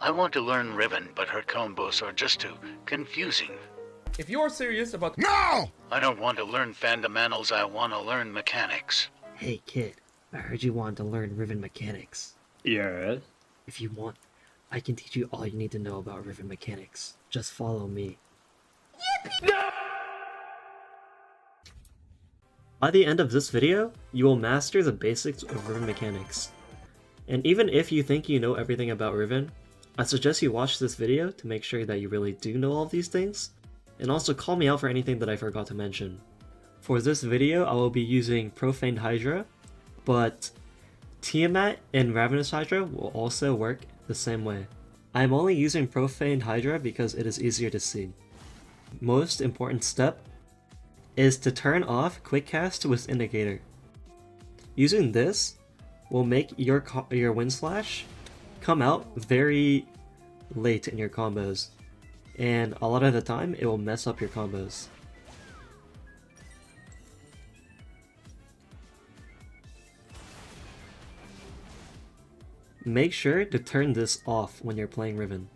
I want to learn Riven, but her combos are just too confusing. If you're serious about— No! I don't want to learn fundamentals, I want to learn mechanics. Hey kid, I heard you wanted to learn Riven mechanics. Yes. If you want, I can teach you all you need to know about Riven mechanics. Just follow me. By the end of this video, you will master the basics of Riven mechanics. And even if you think you know everything about Riven, I suggest you watch this video to make sure that you really do know all of these things, and also call me out for anything that I forgot to mention. For this video, I will be using Profaned Hydra, but Tiamat and Ravenous Hydra will also work the same way. I am only using Profaned Hydra because it is easier to see. Most important step is to turn off quickcast with indicator. Using this will make your Windslash come out very late in your combos, and a lot of the time it will mess up your combos. Make sure to turn this off when you're playing Riven.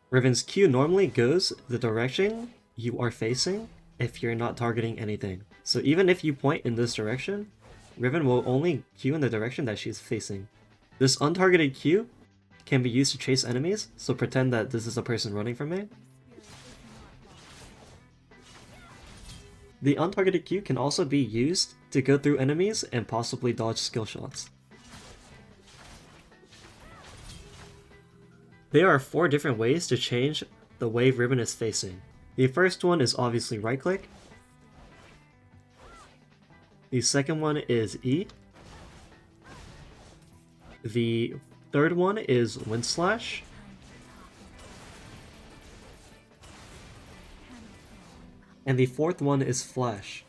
Riven's Q normally goes the direction you are facing if you're not targeting anything. So even if you point in this direction, Riven will only Q in the direction that she's facing. This untargeted Q can be used to chase enemies, so pretend that this is a person running from me. The untargeted Q can also be used to go through enemies and possibly dodge skill shots. There are 4 different ways to change the way Riven is facing. The first one is obviously right click. The second one is E. The third one is Windslash. And the fourth one is Flash.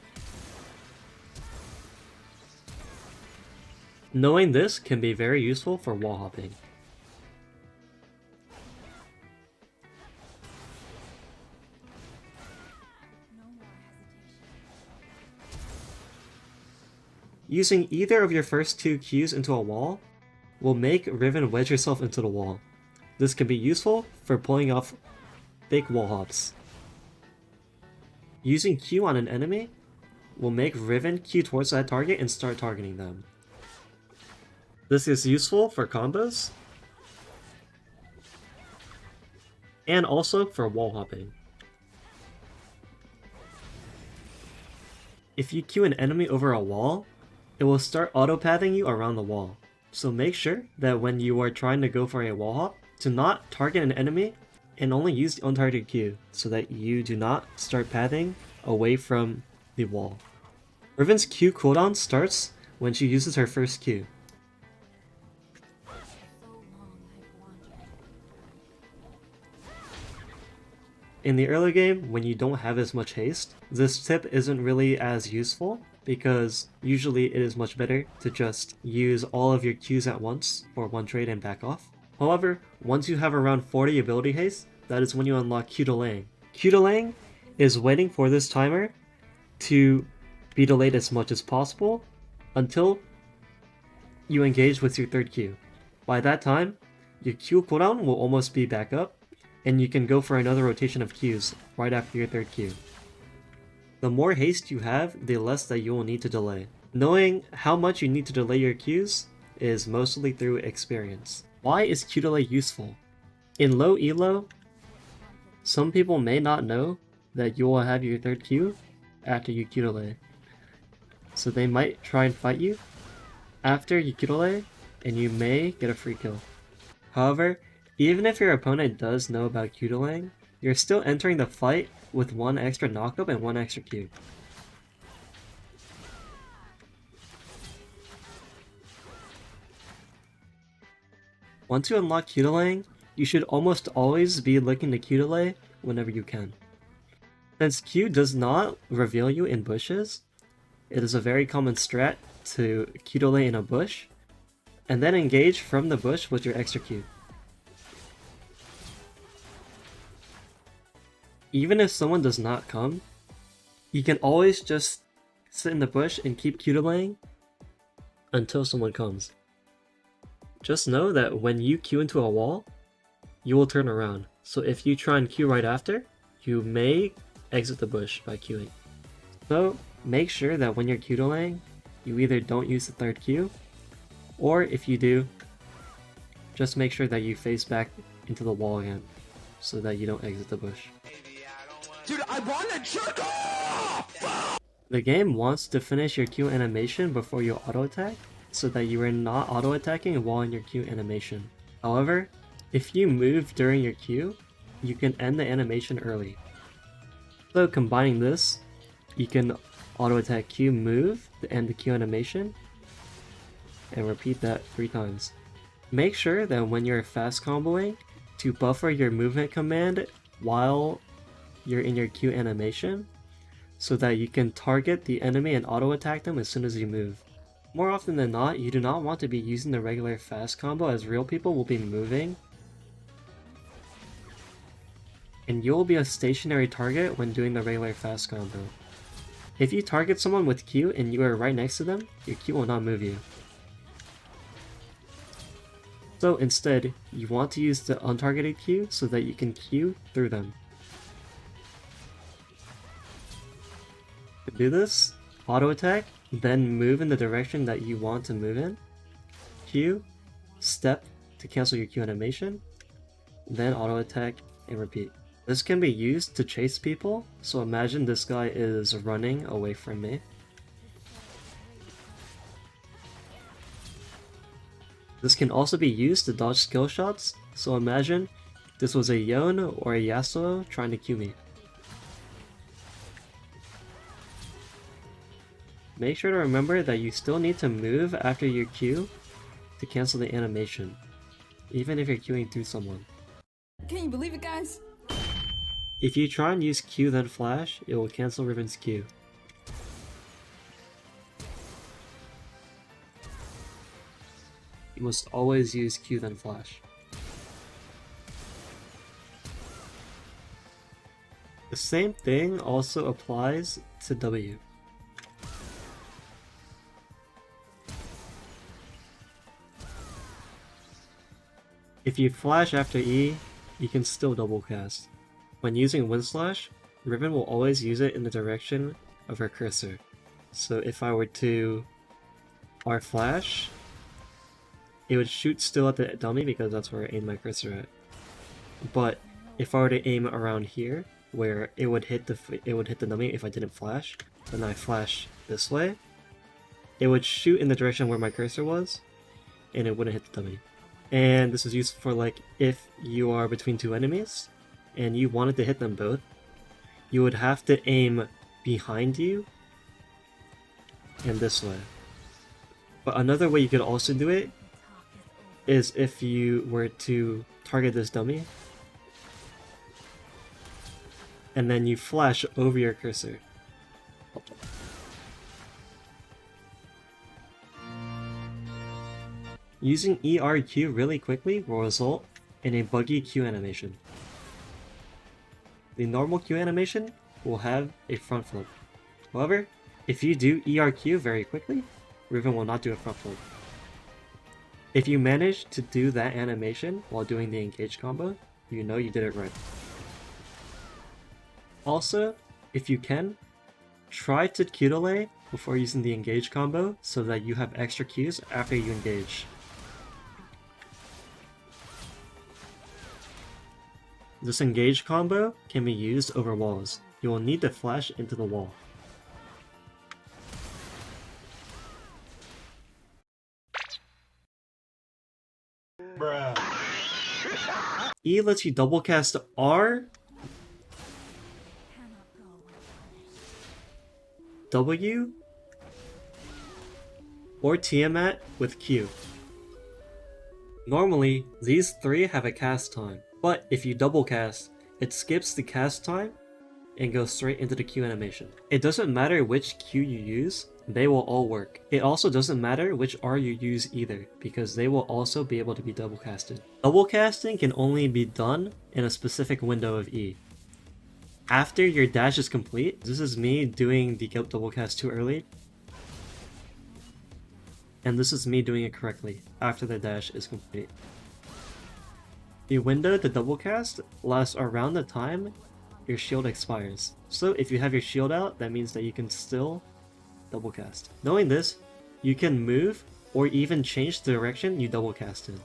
Knowing this can be very useful for wallhopping. Using either of your first 2 Qs into a wall will make Riven wedge herself into the wall. This can be useful for pulling off fake wallhops. Using Q on an enemy will make Riven Q towards that target and start targeting them. This is useful for combos and also for wallhopping. If you Q an enemy over a wall, it will start auto-pathing you around the wall. So make sure that when you are trying to go for a wall hop, to not target an enemy and only use the untargeted Q so that you do not start pathing away from the wall. Riven's Q cooldown starts when she uses her first Q. In the early game, when you don't have as much haste, this tip isn't really as useful because usually it is much better to just use all of your Qs at once for one trade and back off. However, once you have around 40 ability haste, that is when you unlock Q delaying. Q delaying is waiting for this timer to be delayed as much as possible until you engage with your third Q. By that time, your Q cooldown will almost be back up, and you can go for another rotation of Qs right after your third Q. The more haste you have, the less that you will need to delay. Knowing how much you need to delay your Qs is mostly through experience. Why is Q delay useful? In low elo, some people may not know that you will have your third Q after you Q delay. So they might try and fight you after you Q delay, and you may get a free kill. However, even if your opponent does know about Q delaying, you're still entering the fight with 1 extra knockup and 1 extra Q. Once you unlock Q delaying, you should almost always be looking to Q delay whenever you can. Since Q does not reveal you in bushes, it is a very common strat to Q delay in a bush, and then engage from the bush with your extra Q. Even if someone does not come, you can always just sit in the bush and keep Q delaying until someone comes. Just know that when you Q into a wall, you will turn around. So if you try and Q right after, you may exit the bush by Qing. So make sure that when you're Q delaying, you either don't use the third Q, or if you do, just make sure that you face back into the wall again, so that you don't exit the bush. Dude, I wanna jerk off! The game wants to finish your Q animation before you auto attack, so that you are not auto attacking while in your Q animation. However, if you move during your Q, you can end the animation early. So combining this, you can auto attack Q move to end the Q animation, and repeat that 3 times. Make sure that when you're fast comboing, to buffer your movement command while you're in your Q animation, so that you can target the enemy and auto attack them as soon as you move. More often than not, you do not want to be using the regular fast combo, as real people will be moving, and you will be a stationary target when doing the regular fast combo. If you target someone with Q and you are right next to them, your Q will not move you. So instead, you want to use the untargeted Q so that you can Q through them. To do this, auto attack, then move in the direction that you want to move in, Q, step to cancel your Q animation, then auto attack and repeat. This can be used to chase people, so imagine this guy is running away from me. This can also be used to dodge skill shots, so imagine this was a Yone or a Yasuo trying to Q me. Make sure to remember that you still need to move after your Q to cancel the animation, even if you're Qing through someone. Can you believe it, guys? If you try and use Q then flash, it will cancel Riven's Q. You must always use Q then flash. The same thing also applies to W. If you flash after E, you can still doublecast. When using Windslash, Riven will always use it in the direction of her cursor. So if I were to R flash, it would shoot still at the dummy because that's where I aim my cursor at. But if I were to aim around here, where it would hit the dummy if I didn't flash, then I flash this way, it would shoot in the direction where my cursor was, and it wouldn't hit the dummy. And this is useful for like if you are between 2 enemies and you wanted to hit them both, you would have to aim behind you and this way. But another way you could also do it is if you were to target this dummy and then you flash over your cursor. Using R2Q really quickly will result in a buggy Q animation. The normal Q animation will have a front flip. However, if you do R2Q very quickly, Riven will not do a front flip. If you manage to do that animation while doing the engage combo, you know you did it right. Also, if you can, try to Q delay before using the engage combo so that you have extra Qs after you engage. This engage combo can be used over walls. You will need to flash into the wall. Bruh. E lets you doublecast R, W, or Tiamat with Q. Normally, these 3 have a cast time, but if you doublecast, it skips the cast time and goes straight into the Q animation. It doesn't matter which Q you use, they will all work. It also doesn't matter which R you use either, because they will also be able to be doublecasted. Doublecasting can only be done in a specific window of E. After your dash is complete, this is me doing the doublecast too early. And this is me doing it correctly after the dash is complete. The window to doublecast lasts around the time your shield expires. So if you have your shield out, that means that you can still doublecast. Knowing this, you can move or even change the direction you doublecast in.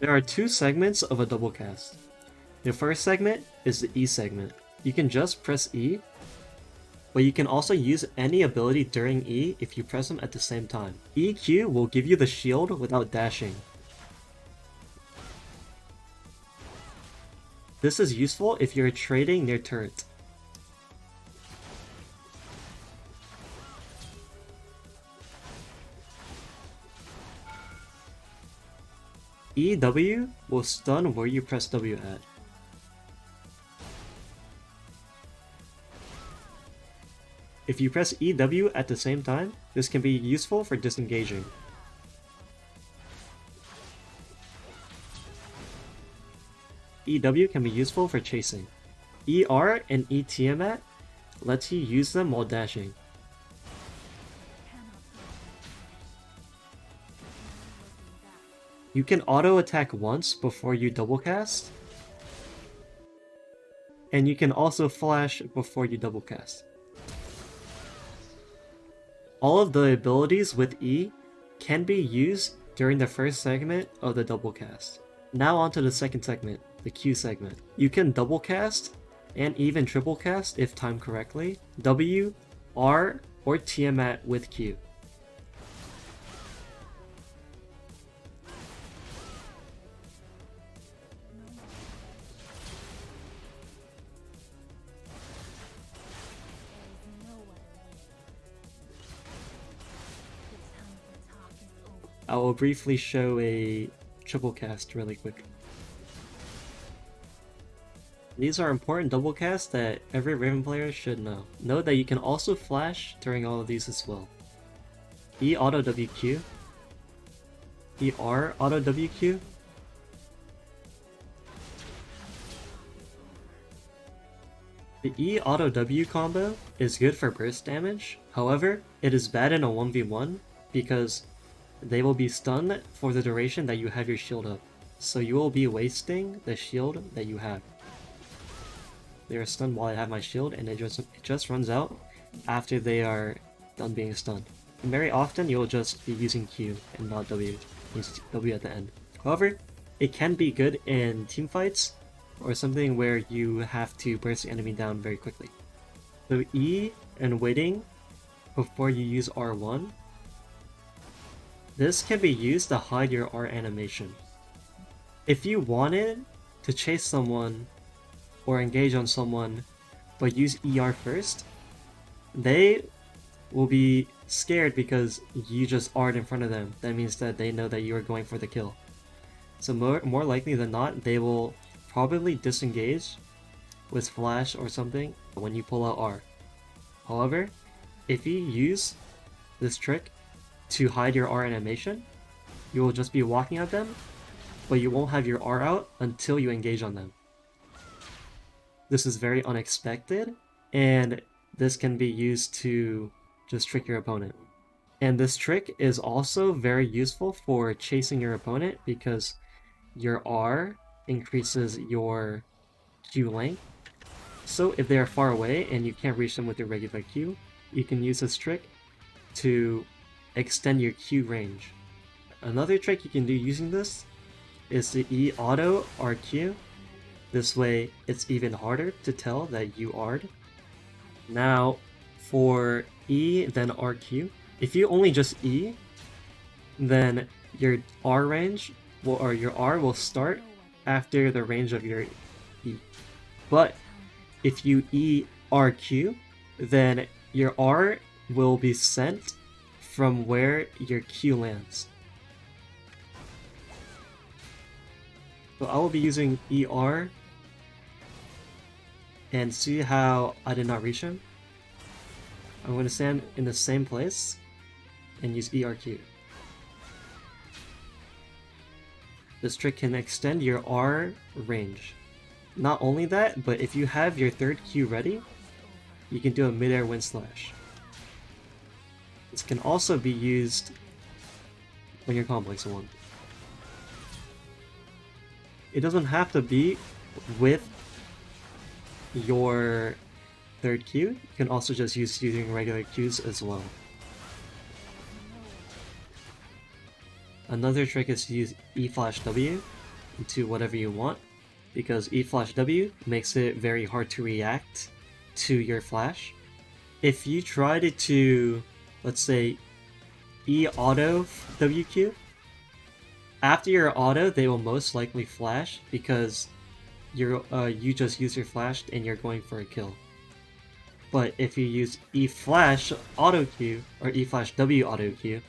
There are two segments of a doublecast. The first segment is the E segment. You can just press E, but you can also use any ability during E if you press them at the same time. EQ will give you the shield without dashing. This is useful if you're trading near turret. EW will stun where you press W at. If you press EW at the same time, this can be useful for disengaging. EW can be useful for chasing. ER and E-Tiamat lets you use them while dashing. You can auto attack once before you doublecast, and you can also flash before you doublecast. All of the abilities with E can be used during the first segment of the doublecast. Now onto the second segment, the Q segment. You can doublecast and even triplecast if timed correctly, W, R, or Tiamat with Q. I will briefly show a triplecast really quick. These are important doublecasts that every Raven player should know. Note that you can also flash during all of these as well. E auto WQ, ER auto WQ, the E auto W combo is good for burst damage, however, it is bad in a 1v1 because they will be stunned for the duration that you have your shield up, so you will be wasting the shield that you have. They are stunned while I have my shield, and it just runs out after they are done being stunned. And very often you'll just be using Q and not W, W at the end. However, it can be good in teamfights or something where you have to burst the enemy down very quickly. So E and waiting before you use R1. This can be used to hide your R animation. If you wanted to chase someone or engage on someone but use ER first, they will be scared because you just R'd in front of them. That means that they know that you are going for the kill. So more likely than not, they will probably disengage with flash or something when you pull out R. However, if you use this trick to hide your R animation, you will just be walking at them, but you won't have your R out until you engage on them. This is very unexpected, and this can be used to just trick your opponent. And this trick is also very useful for chasing your opponent because your R increases your Q length. So if they are far away and you can't reach them with your regular Q, you can use this trick to extend your Q range. Another trick you can do using this is the E auto RQ. This way it's even harder to tell that you R'd. Now for E then RQ, if you only just E, then your R range or your R will start after the range of your E. But if you E RQ, then your R will be sent from where your Q lands. So I will be using ER and see how I did not reach him. I'm going to stand in the same place and use ERQ. This trick can extend your R range. Not only that, but if you have your third Q ready, you can do a Midair Windslash. This can also be used when you're comboing someone. It doesn't have to be with your third Q. You can also just use using regular Qs as well. Another trick is to use E-Flash-W into whatever you want, because E-Flash-W makes it very hard to react to your flash. If you tried it to, let's say, E-Auto WQ, after your auto, they will most likely flash because you just use your flash and you're going for a kill. But if you use E-Flash Auto Q or E-Flash-W Auto Q,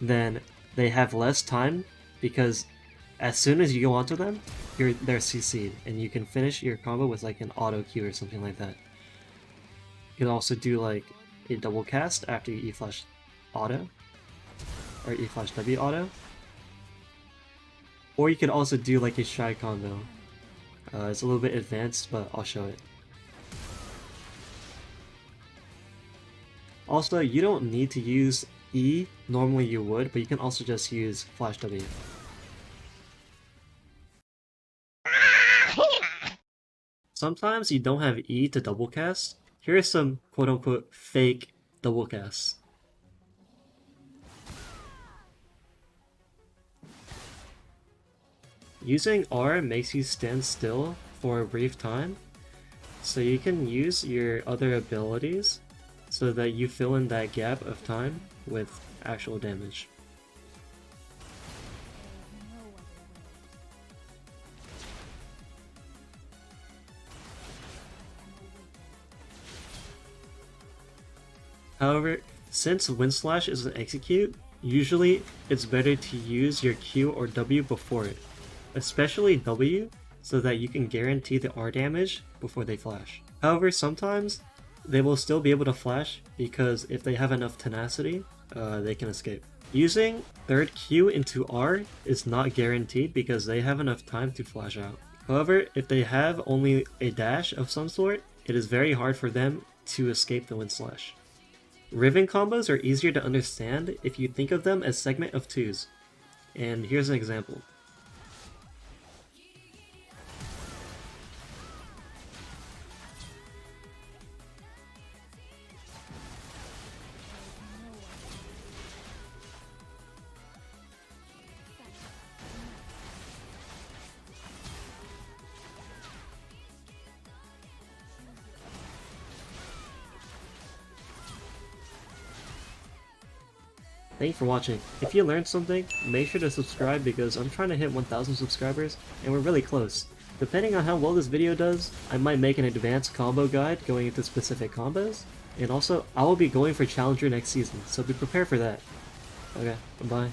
then they have less time because as soon as you go onto them, they're CC'd and you can finish your combo with like an Auto Q or something like that. You can also do like a Doublecast after you E-Flash Auto or E-Flash-W Auto. Or you could also do like a shy combo. It's a little bit advanced, but I'll show it. Also, you don't need to use E, normally you would, but you can also just use Flash W. Sometimes you don't have E to Doublecast. Here are some quote-unquote fake Doublecasts. Using R makes you stand still for a brief time, so you can use your other abilities so that you fill in that gap of time with actual damage. However, since Windslash is an execute, usually it's better to use your Q or W before it, especially W, so that you can guarantee the R damage before they flash. However, sometimes they will still be able to flash because if they have enough tenacity, they can escape. Using third Q into R is not guaranteed because they have enough time to flash out. However, if they have only a dash of some sort, it is very hard for them to escape the Windslash. Riven combos are easier to understand if you think of them as segment of twos. And here's an example. Thank you for watching. If you learned something, make sure to subscribe because I'm trying to hit 1,000 subscribers and we're really close. Depending on how well this video does, I might make an advanced combo guide going into specific combos, and also I will be going for Challenger next season, so be prepared for that. Okay, bye.